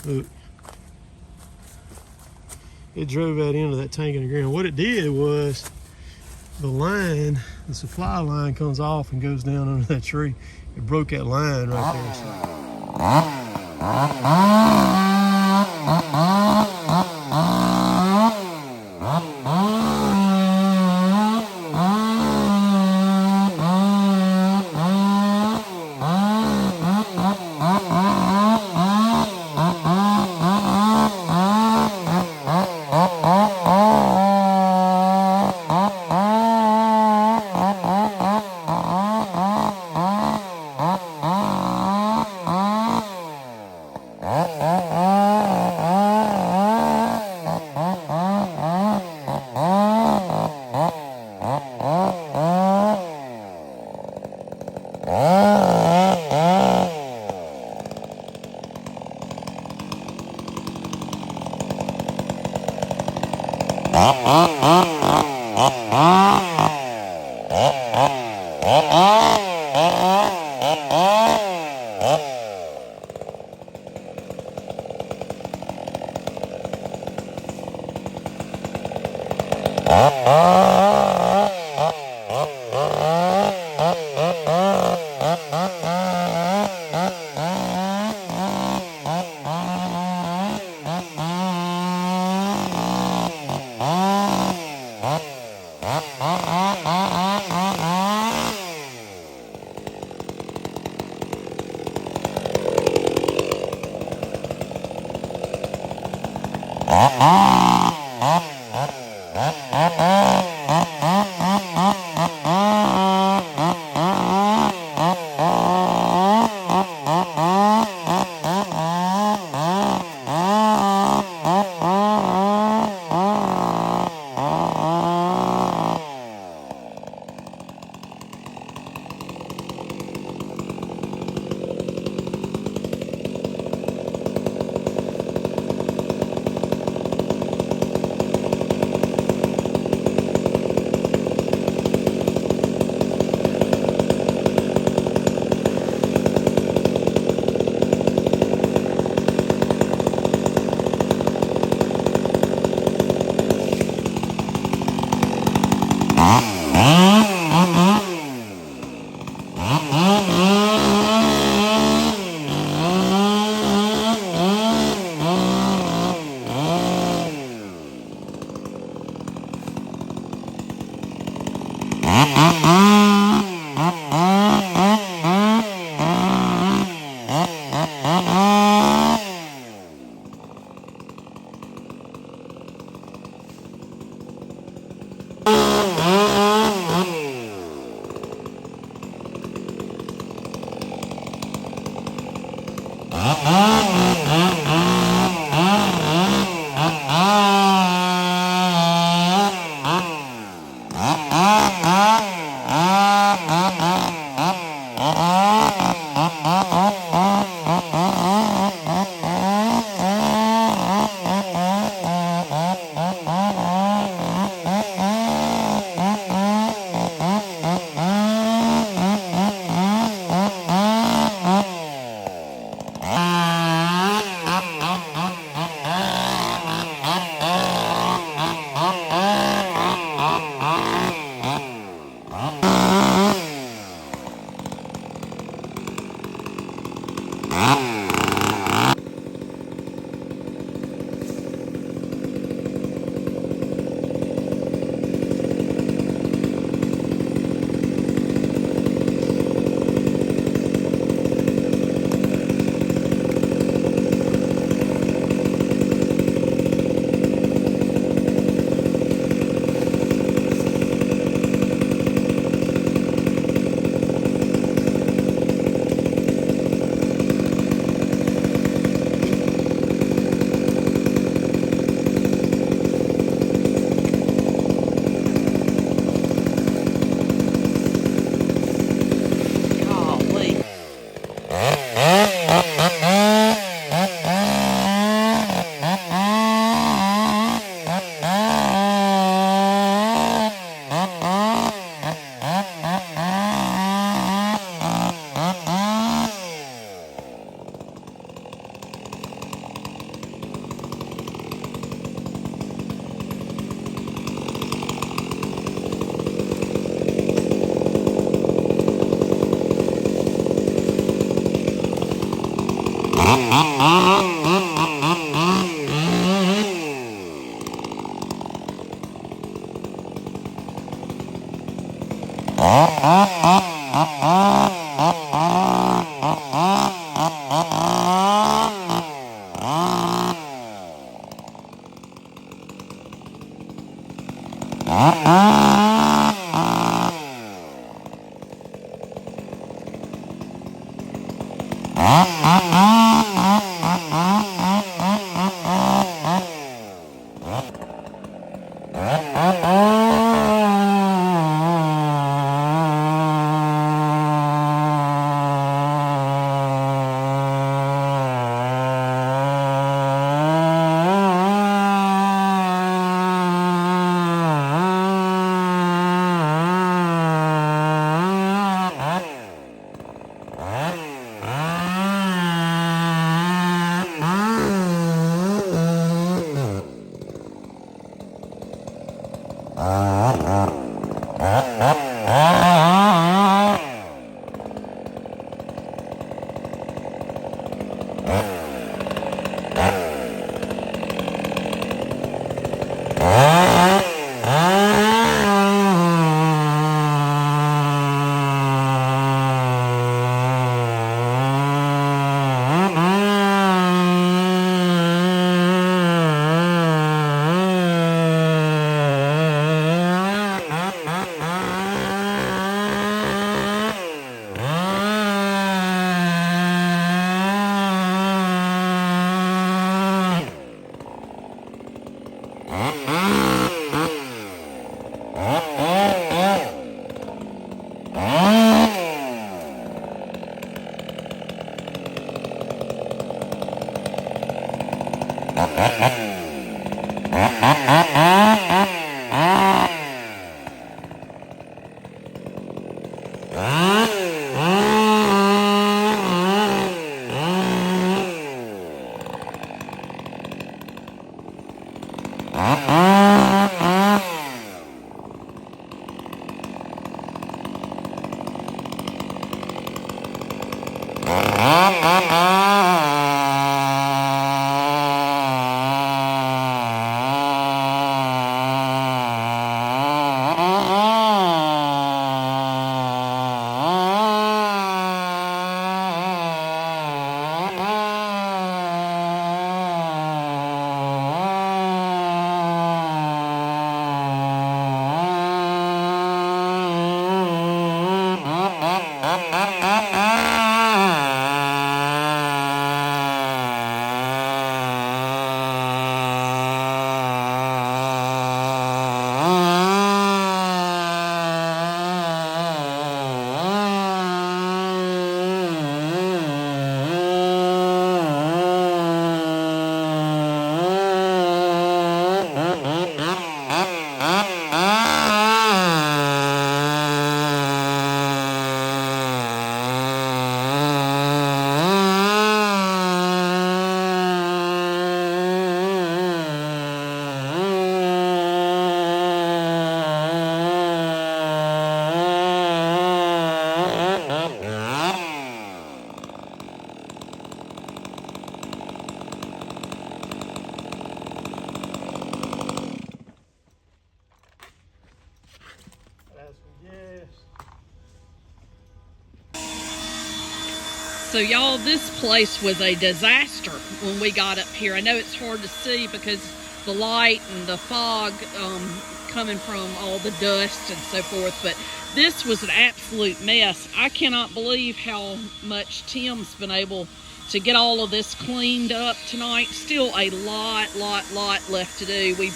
Look. It drove that into that tank in the ground. What it did was the line, the supply line comes off and goes down under that tree. It broke that line right there. So y'all, this place was a disaster when we got up here. I know it's hard to see because the light and the fog coming from all the dust and so forth, but this was an absolute mess. I cannot believe how much Tim's been able to get all of this cleaned up tonight. Still a lot left to do. We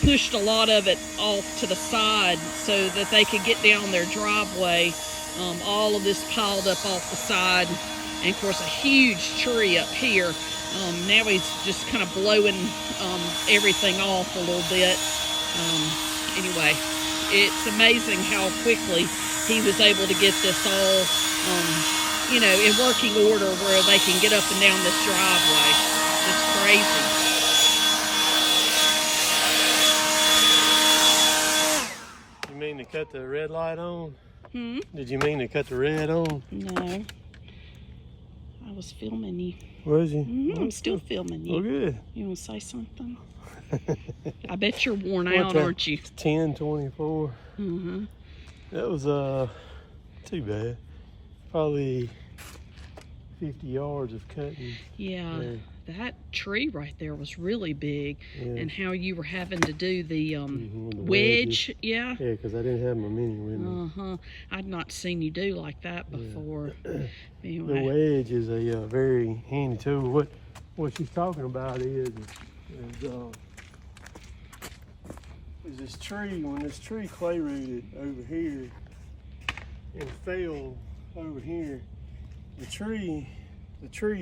pushed a lot of it off to the side so that they could get down their driveway. All of this piled up off the side, and of course a huge tree up here. Now he's just kind of blowing everything off a little bit. Anyway, it's amazing how quickly he was able to get this all in working order where they can get up and down this driveway. It's crazy. You mean to cut the red light on? Hmm? Did you mean to cut the red on? No. I was filming you. Was you? I'm still filming you. Oh, good. You want to say something? I bet you're worn out, aren't you? 10:24. Mm-hmm. That was too bad. Probably 50 yards of cutting. Yeah, that tree right there was really big. Yeah. And how you were having to do the, the wedge. Yeah. Yeah, because I didn't have my mini with me. I'd not seen you do like that before. Anyway. The wedge is a very handy tool. What she's talking about is this tree. When this tree clay rooted over here and fell over here, the tree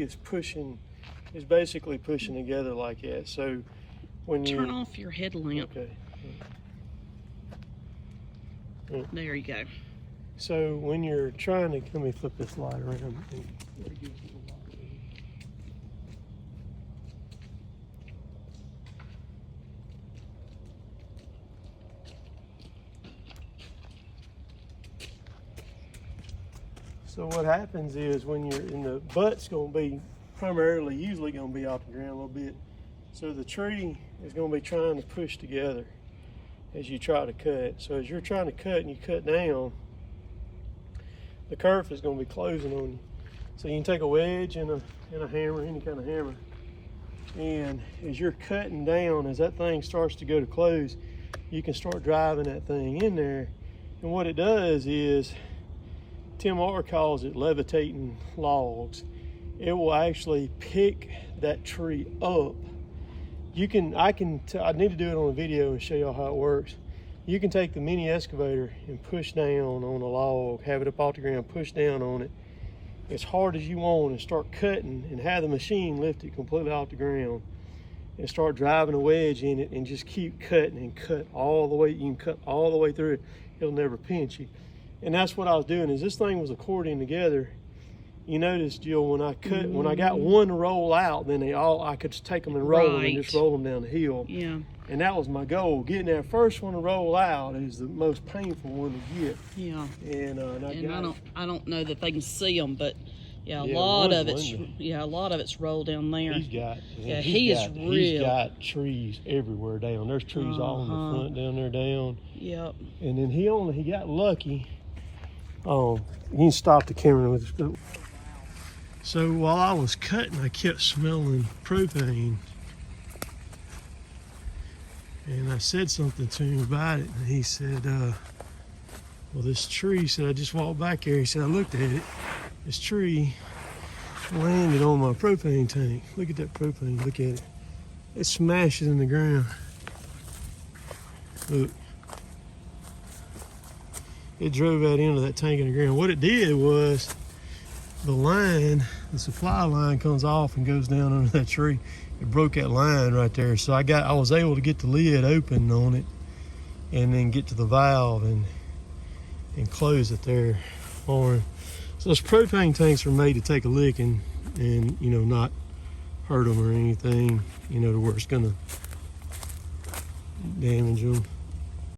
is basically pushing together like that. So when you turn off your headlamp. Okay. There you go. So when you're trying to, let me flip this light around. So what happens is when you're in the butt's going to be usually going to be off the ground a little bit. So the tree is going to be trying to push together as you try to cut. So as you're trying to cut and you cut down, the kerf is going to be closing on you. So you can take a wedge and a hammer, any kind of hammer, and as you're cutting down, as that thing starts to go to close, you can start driving that thing in there. And what it does is, Tim R calls it levitating logs. It will actually pick that tree up. I need to do it on a video and show y'all how it works. You can take the mini excavator and push down on a log, have it up off the ground, push down on it as hard as you want and start cutting, and have the machine lift it completely off the ground and start driving a wedge in it and just keep cutting and cut all the way. You can cut all the way through it. It'll never pinch you. And that's what I was doing. Is this thing was accordioning together. You notice, Jill, when I cut, when I got one to roll out, then I could just take them and roll them and just roll them down the hill. Yeah. And that was my goal. Getting that first one to roll out is the most painful one to get. Yeah. And I don't know that they can see them, but yeah, a lot of it's rolled down there. He's got trees everywhere down. There's trees all in the front down there down. Yep. And then he got lucky. You can stop the camera with this. So while I was cutting, I kept smelling propane. And I said something to him about it, and he said, well, this tree, he said, I just walked back here. He said, I looked at it. This tree landed on my propane tank. Look at that propane, look at it. It smashes in the ground. Look. It drove out into that tank in the ground. What it did was, the supply line comes off and goes down under that tree. It broke that line right there. So I was able to get the lid open on it and then get to the valve and close it there for him. So those propane tanks are made to take a lick and not hurt them or anything, to where it's gonna damage them.